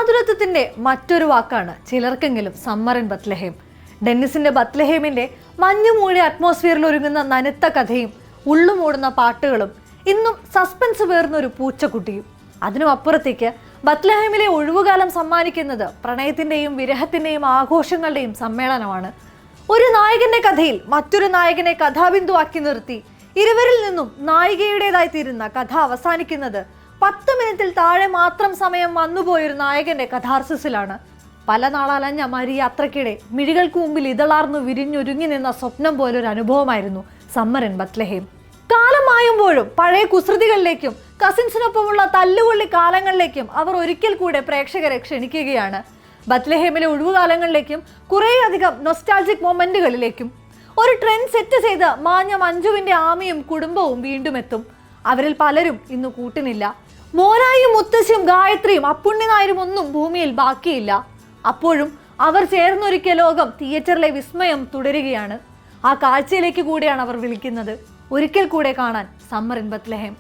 ആതുരത്വത്തിന്റെ മറ്റൊരു വാക്കാണ് ചിലർക്കെങ്കിലും summer in Bethlehem. ഡെന്നിസിന്റെ ബത്ലഹേമിന്റെ മഞ്ഞുമൂടിയ അറ്റ്മോസ്ഫിയറിൽ ഒരുങ്ങുന്ന നനുത്ത കഥയും ഉള്ളുമൂടുന്ന പാട്ടുകളും ഇന്നും സസ്പെൻസ് പേർന്ന ഒരു പൂച്ചക്കുട്ടിയും. അതിനും അപ്പുറത്തേക്ക് ബത്ലഹേമിലെ ഒഴിവുകാലം സമ്മാനിക്കുന്നത് പ്രണയത്തിന്റെയും വിരഹത്തിന്റെയും ആഘോഷങ്ങളുടെയും സമ്മേളനമാണ്. ഒരു നായകന്റെ കഥയിൽ മറ്റൊരു നായകനെ കഥാബിന്ദുവാക്കി നിർത്തി ഇരുവരിൽ നിന്നും നായികയുടേതായി തീരുന്ന കഥ അവസാനിക്കുന്നത് 10 മിനിറ്റിൽ താഴെ മാത്രം സമയം വന്നുപോയൊരു നായകന്റെ കഥാർസിസിലാണ്. പല നാളലഞ്ഞ മരി യാത്രക്കിടെ മിഴികൾക്ക് മുമ്പിൽ ഇതളാർന്നു വിരിഞ്ഞൊരുങ്ങി നിന്ന സ്വപ്നം പോലൊരു അനുഭവമായിരുന്നു സമ്മർ ഇൻ ബത്ലഹേം. കാലം മായുമ്പോഴും പഴയ കുസൃതികളിലേക്കും കസിൻസിനൊപ്പമുള്ള തല്ലുകൊള്ളി കാലങ്ങളിലേക്കും അവർ ഒരിക്കൽ കൂടെ പ്രേക്ഷകരെ ക്ഷണിക്കുകയാണ്. ബത്ലഹേമിലെ ഒഴിവുകാലങ്ങളിലേക്കും കുറേയധികം നൊസ്റ്റാൾജിക് മൊമെന്റുകളിലേക്കും. ഒരു ട്രെൻഡ് സെറ്റ് ചെയ്ത് മാഞ്ഞ മഞ്ജുവിന്റെ ആമയും കുടുംബവും വീണ്ടും എത്തും. അവരിൽ പലരും ഇന്ന് കൂട്ടിനില്ല. മോനായും മുത്തശ്ശിയും ഗായത്രിയും അപ്പുണ്ണിനായരും ഒന്നും ഭൂമിയിൽ ബാക്കിയില്ല. അപ്പോഴും അവർ ചേർന്നൊരുക്കിയ ലോകം തിയേറ്ററിലെ വിസ്മയം തുടരുകയാണ്. ആ കാഴ്ചയിലേക്ക് കൂടെയാണ് അവർ വിളിക്കുന്നത്. ഒരിക്കൽ കൂടെ കാണാൻ സമ്മർ ഇൻ ബത്ലഹേം.